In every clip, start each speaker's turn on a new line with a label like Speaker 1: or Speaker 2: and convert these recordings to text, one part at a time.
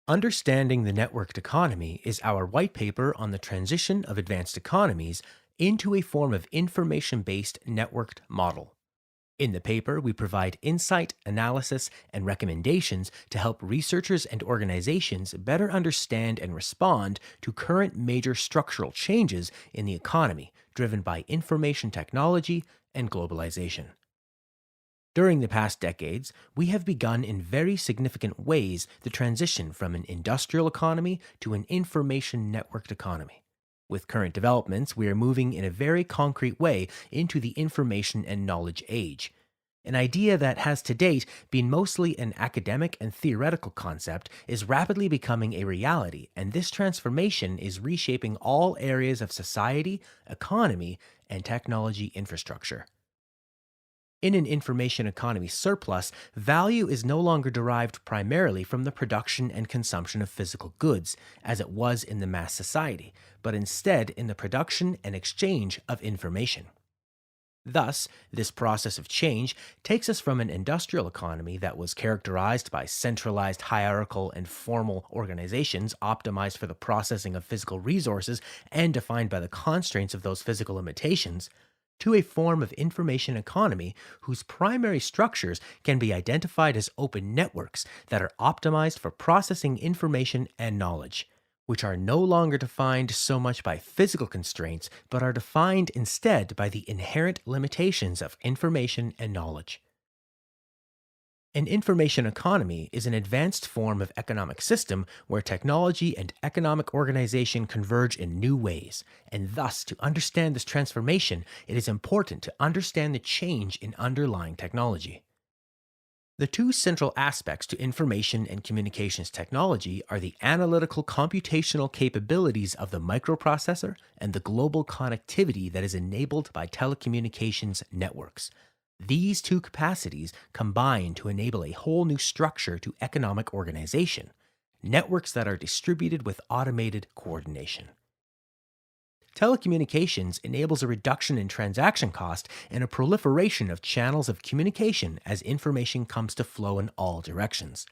Speaker 1: Understanding the Networked Economy is our white paper on the transition of advanced economies into a form of information based networked model. In the paper, we provide insight, analysis, and recommendations to help researchers and organizations better understand and respond to current major structural changes in the economy driven by information technology and globalization. During the past decades, we have begun in very significant ways the transition from an industrial economy to an information networked economy. With current developments, we are moving in a very concrete way into the information and knowledge age. An idea that has to date been mostly an academic and theoretical concept is rapidly becoming a reality, and this transformation is reshaping all areas of society, economy, and technology infrastructure. In an information economy surplus, value is no longer derived primarily from the production and consumption of physical goods, as it was in the mass society, but instead in the production and exchange of information. Thus, this process of change takes us from an industrial economy that was characterized by centralized hierarchical and formal organizations optimized for the processing of physical resources and defined by the constraints of those physical limitations, to a form of information economy whose primary structures can be identified as open networks that are optimized for processing information and knowledge, which are no longer defined so much by physical constraints, but are defined instead by the inherent limitations of information and knowledge. An information economy is an advanced form of economic system where technology and economic organization converge in new ways, and thus, to understand this transformation, it is important to understand the change in underlying technology. The two central aspects to information and communications technology are the analytical computational capabilities of the microprocessor and the global connectivity that is enabled by telecommunications networks. These two capacities combine to enable a whole new structure to economic organization, networks that are distributed with automated coordination. Telecommunications enables a reduction in transaction cost and a proliferation of channels of communication as information comes to flow in all directions.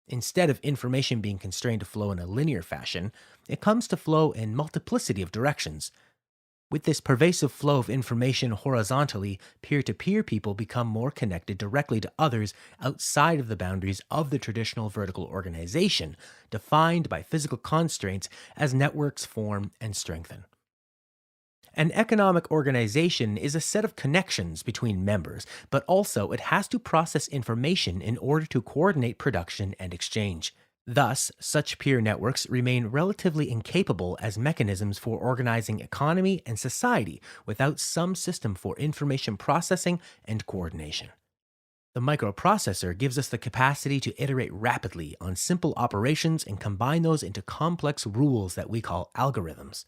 Speaker 1: Instead of information being constrained to flow in a linear fashion, it comes to flow in multiplicity of directions. With this pervasive flow of information horizontally, peer-to-peer people become more connected directly to others outside of the boundaries of the traditional vertical organization, defined by physical constraints as networks form and strengthen. An economic organization is a set of connections between members, but also it has to process information in order to coordinate production and exchange. Thus, such peer networks remain relatively incapable as mechanisms for organizing economy and society without some system for information processing and coordination. The microprocessor gives us the capacity to iterate rapidly on simple operations and combine those into complex rules that we call algorithms.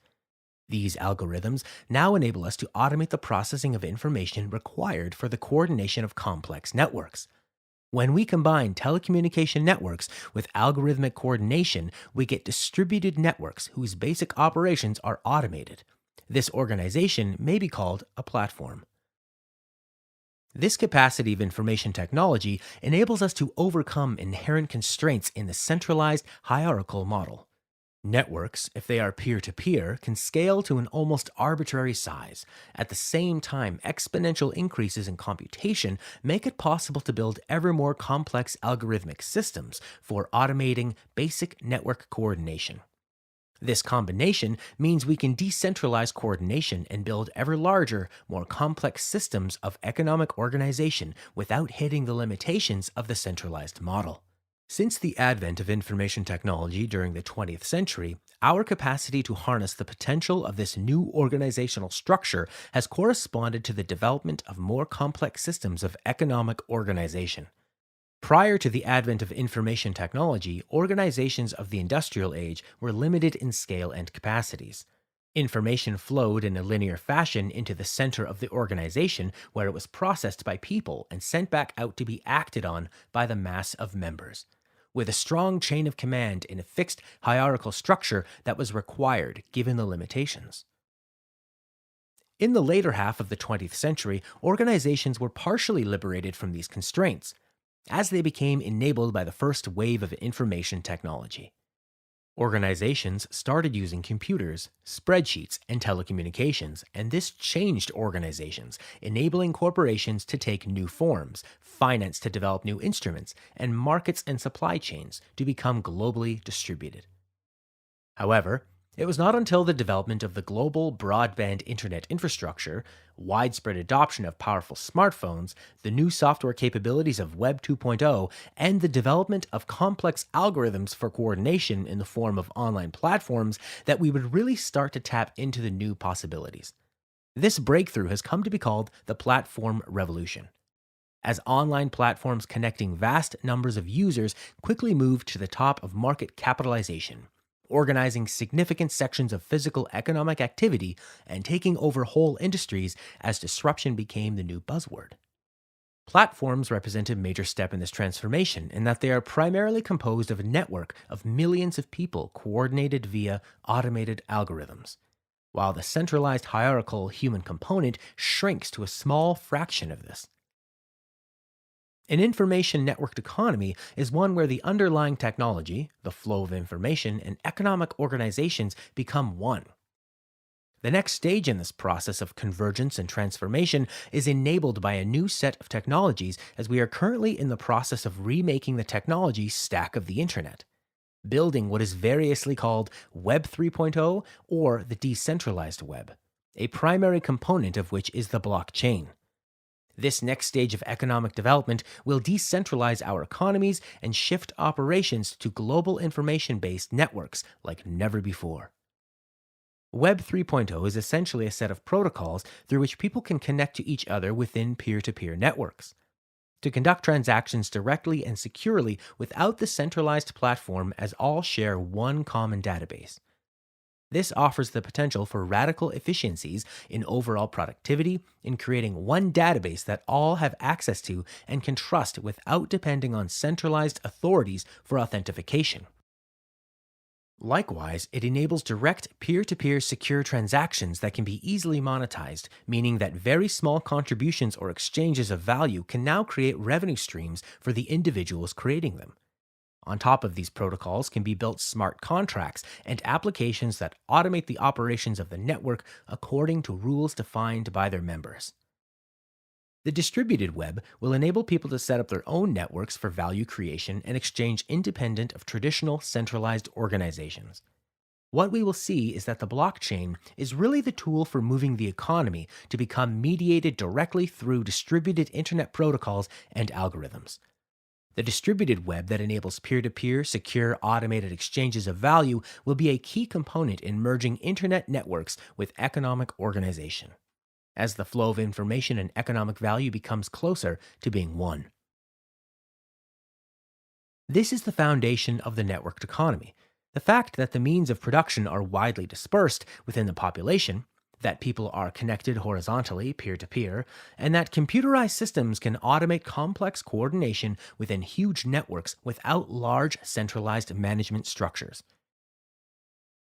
Speaker 1: These algorithms now enable us to automate the processing of information required for the coordination of complex networks. When we combine telecommunication networks with algorithmic coordination, we get distributed networks whose basic operations are automated. This organization may be called a platform. This capacity of information technology enables us to overcome inherent constraints in the centralized hierarchical model. Networks, if they are peer-to-peer, can scale to an almost arbitrary size. At the same time, exponential increases in computation make it possible to build ever more complex algorithmic systems for automating basic network coordination. This combination means we can decentralize coordination and build ever larger, more complex systems of economic organization without hitting the limitations of the centralized model. Since the advent of information technology during the 20th century, our capacity to harness the potential of this new organizational structure has corresponded to the development of more complex systems of economic organization. Prior to the advent of information technology, organizations of the industrial age were limited in scale and capacities. Information flowed in a linear fashion into the center of the organization where it was processed by people and sent back out to be acted on by the mass of members, with a strong chain of command in a fixed hierarchical structure that was required given the limitations. In the later half of the 20th century, organizations were partially liberated from these constraints. as they became enabled by the first wave of information technology. Organizations started using computers, spreadsheets, and telecommunications, and this changed organizations, enabling corporations to take new forms, finance to develop new instruments, and markets and supply chains to become globally distributed. However, it was not until the development of the global broadband internet infrastructure, widespread adoption of powerful smartphones, the new software capabilities of Web 2.0, and the development of complex algorithms for coordination in the form of online platforms that we would really start to tap into the new possibilities. This breakthrough has come to be called the platform revolution, as online platforms connecting vast numbers of users quickly moved to the top of market capitalization, organizing significant sections of physical economic activity and taking over whole industries as disruption became the new buzzword. Platforms represent a major step in this transformation in that they are primarily composed of a network of millions of people coordinated via automated algorithms, while the centralized hierarchical human component shrinks to a small fraction of this. An information networked economy is one where the underlying technology, the flow of information, and economic organizations become one. The next stage in this process of convergence and transformation is enabled by a new set of technologies, as we are currently in the process of remaking the technology stack of the internet, building what is variously called Web 3.0 or the decentralized web, a primary component of which is the blockchain. This next stage of economic development will decentralize our economies and shift operations to global information based networks like never before. Web 3.0 is essentially a set of protocols through which people can connect to each other within peer to peer networks, to conduct transactions directly and securely without the centralized platform, as all share one common database. This offers the potential for radical efficiencies in overall productivity in creating one database that all have access to and can trust without depending on centralized authorities for authentication. Likewise, it enables direct peer to peer secure transactions that can be easily monetized, meaning that very small contributions or exchanges of value can now create revenue streams for the individuals creating them. On top of these protocols can be built smart contracts and applications that automate the operations of the network according to rules defined by their members. The distributed web will enable people to set up their own networks for value creation and exchange independent of traditional centralized organizations. What we will see is that the blockchain is really the tool for moving the economy to become mediated directly through distributed internet protocols and algorithms. The distributed web that enables peer to peer, secure, automated exchanges of value will be a key component in merging internet networks with economic organization, as the flow of information and economic value becomes closer to being one. This is the foundation of the networked economy. The fact that the means of production are widely dispersed within the population, that people are connected horizontally, peer to peer, and that computerized systems can automate complex coordination within huge networks without large centralized management structures.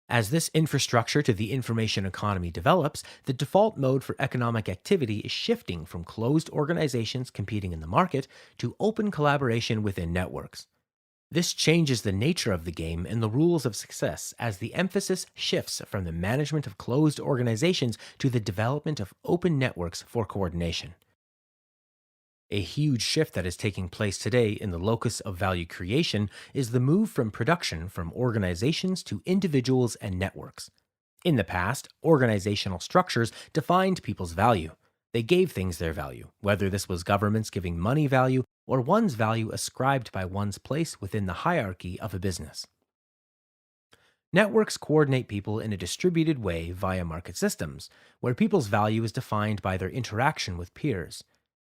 Speaker 1: As this infrastructure to the information economy develops, the default mode for economic activity is shifting from closed organizations competing in the market to open collaboration within networks. This changes the nature of the game and the rules of success, as the emphasis shifts from the management of closed organizations to the development of open networks for coordination. A huge shift that is taking place today in the locus of value creation is the move from production from organizations to individuals and networks. In the past, organizational structures defined people's value. They gave things their value, whether this was governments giving money value or one's value ascribed by one's place within the hierarchy of a business. Networks coordinate people in a distributed way via market systems, where people's value is defined by their interaction with peers.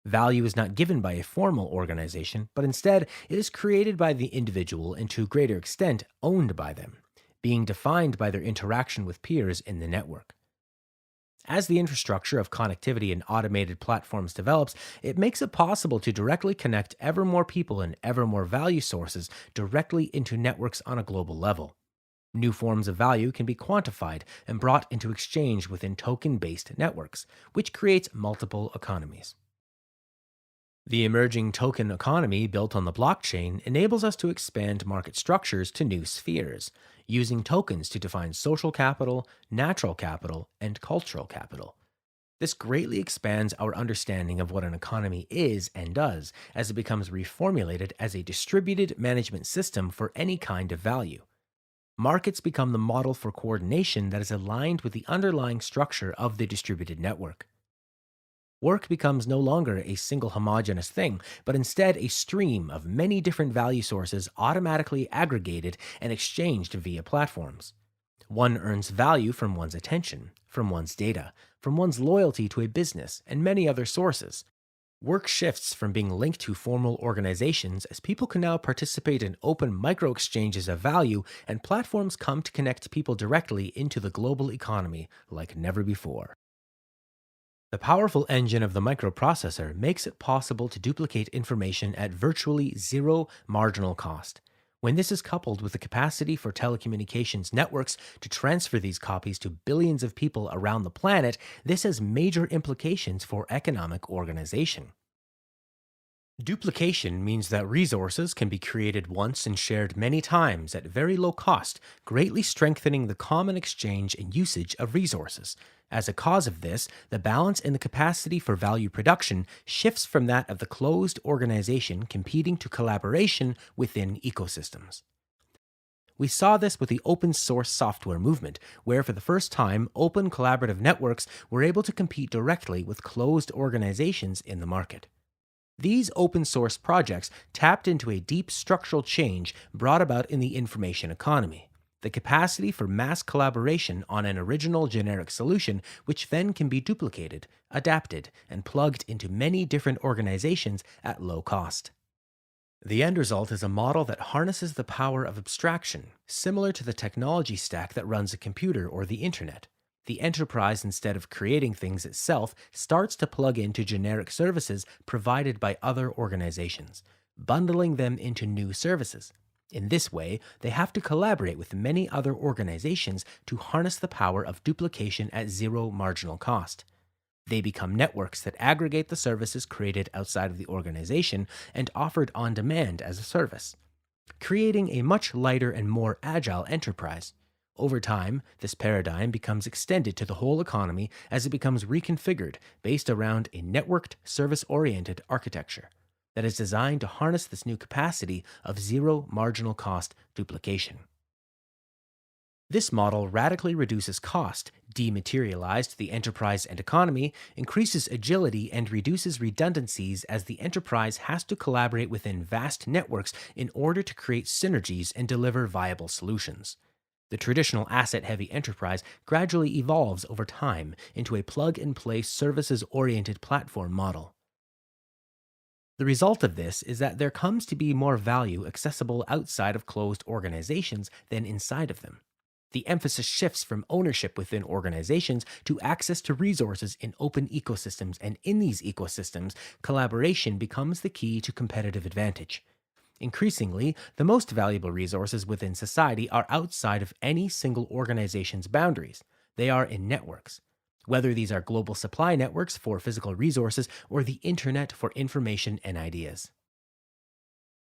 Speaker 1: Value is not given by a formal organization, but instead it is created by the individual and to a greater extent owned by them, being defined by their interaction with peers in the network. As the infrastructure of connectivity and automated platforms develops, it makes it possible to directly connect ever more people and ever more value sources directly into networks on a global level. New forms of value can be quantified and brought into exchange within token based networks, which creates multiple economies. The emerging token economy built on the blockchain enables us to expand market structures to new spheres, using tokens to define social capital, natural capital, and cultural capital. This greatly expands our understanding of what an economy is and does as it becomes reformulated as a distributed management system for any kind of value. Markets become the model for coordination that is aligned with the underlying structure of the distributed network. Work becomes no longer a single homogeneous thing, but instead a stream of many different value sources automatically aggregated and exchanged via platforms. One earns value from one's attention, from one's data, from one's loyalty to a business, and many other sources. Work shifts from being linked to formal organizations as people can now participate in open micro exchanges of value, and platforms come to connect people directly into the global economy like never before. The powerful engine of the microprocessor makes it possible to duplicate information at virtually zero marginal cost. When this is coupled with the capacity for telecommunications networks to transfer these copies to billions of people around the planet, this has major implications for economic organization. Duplication means that resources can be created once and shared many times at very low cost, greatly strengthening the common exchange and usage of resources. As a cause of this, the balance in the capacity for value production shifts from that of the closed organization competing to collaboration within ecosystems. We saw this with the open source software movement, where for the first time, open collaborative networks were able to compete directly with closed organizations in the market. These open source projects tapped into a deep structural change brought about in the information economy, the capacity for mass collaboration on an original generic solution, which then can be duplicated, adapted, and plugged into many different organizations at low cost. The end result is a model that harnesses the power of abstraction, similar to the technology stack that runs a computer or the internet. The enterprise, instead of creating things itself, starts to plug into generic services provided by other organizations, bundling them into new services. In this way, they have to collaborate with many other organizations to harness the power of duplication at zero marginal cost. They become networks that aggregate the services created outside of the organization and offered on demand as a service, creating a much lighter and more agile enterprise. Over time, this paradigm becomes extended to the whole economy as it becomes reconfigured based around a networked, service oriented architecture that is designed to harness this new capacity of zero marginal cost duplication. This model radically reduces cost, dematerialized the enterprise and economy, increases agility, and reduces redundancies as the enterprise has to collaborate within vast networks in order to create synergies and deliver viable solutions. The traditional asset heavy enterprise gradually evolves over time into a plug and play services oriented platform model. The result of this is that there comes to be more value accessible outside of closed organizations than inside of them. The emphasis shifts from ownership within organizations to access to resources in open ecosystems, and in these ecosystems, collaboration becomes the key to competitive advantage. Increasingly, the most valuable resources within society are outside of any single organization's boundaries. They are in networks. Whether these are global supply networks for physical resources or the internet for information and ideas.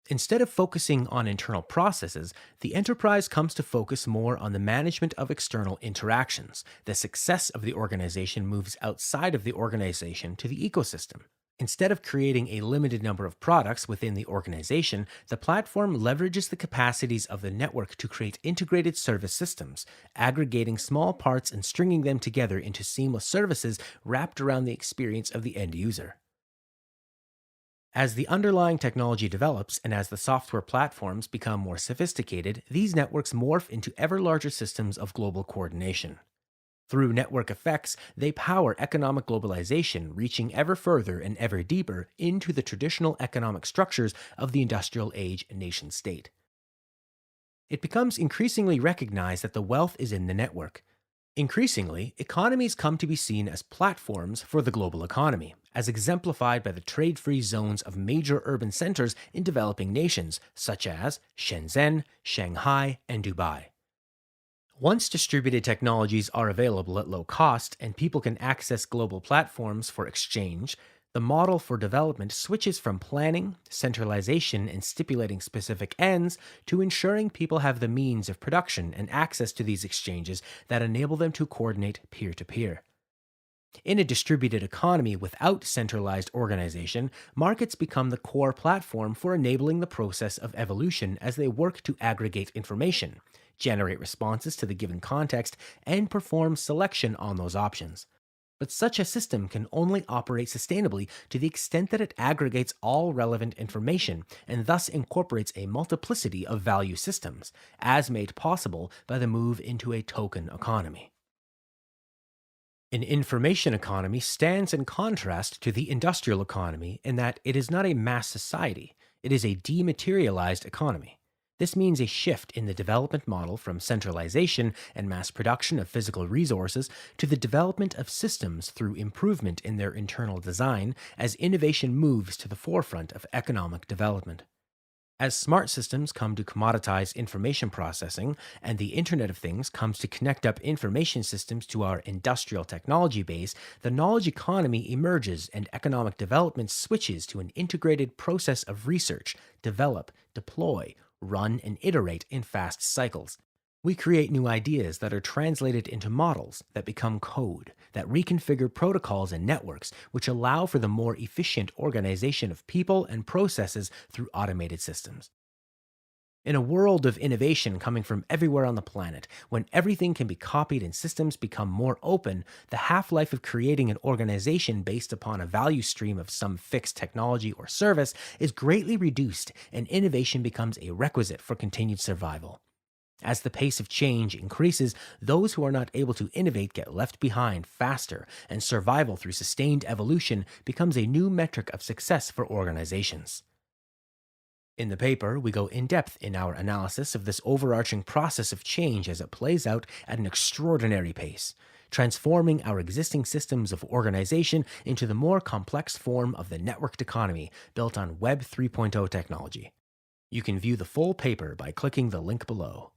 Speaker 1: Instead of focusing on internal processes, the enterprise comes to focus more on the management of external interactions. The success of the organization moves outside of the organization to the ecosystem. Instead of creating a limited number of products within the organization, the platform leverages the capacities of the network to create integrated service systems, aggregating small parts and stringing them together into seamless services wrapped around the experience of the end user. As the underlying technology develops and as the software platforms become more sophisticated, these networks morph into ever larger systems of global coordination. Through network effects, they power economic globalization, reaching ever further and ever deeper into the traditional economic structures of the industrial age nation state. It becomes increasingly recognized that the wealth is in the network. Increasingly, economies come to be seen as platforms for the global economy, as exemplified by the trade-free zones of major urban centers in developing nations, such as Shenzhen, Shanghai, and Dubai. Once distributed technologies are available at low cost and people can access global platforms for exchange, The model for development switches from planning, centralization, and stipulating specific ends to ensuring people have the means of production and access to these exchanges that enable them to coordinate peer to peer. In a distributed economy without centralized organization, markets become the core platform for enabling the process of evolution as they work to aggregate information, generate responses to the given context, and perform selection on those options. But such a system can only operate sustainably to the extent that it aggregates all relevant information and thus incorporates a multiplicity of value systems, as made possible by the move into a token economy. An information economy stands in contrast to the industrial economy in that it is not a mass society, it is a dematerialized economy. This means a shift in the development model from centralization and mass production of physical resources to the development of systems through improvement in their internal design as innovation moves to the forefront of economic development. As smart systems come to commoditize information processing and the Internet of Things comes to connect up information systems to our industrial technology base, the knowledge economy emerges and economic development switches to an integrated process of research, develop, deploy, run, and iterate in fast cycles. We create new ideas that are translated into models that become code, that reconfigure protocols and networks, which allow for the more efficient organization of people and processes through automated systems. In a world of innovation coming from everywhere on the planet, when everything can be copied and systems become more open, the half life of creating an organization based upon a value stream of some fixed technology or service is greatly reduced, and innovation becomes a requisite for continued survival. As the pace of change increases, those who are not able to innovate get left behind faster, and survival through sustained evolution becomes a new metric of success for organizations. In the paper, we go in depth in our analysis of this overarching process of change as it plays out at an extraordinary pace, transforming our existing systems of organization into the more complex form of the networked economy built on Web 3.0 technology. You can view the full paper by clicking the link below.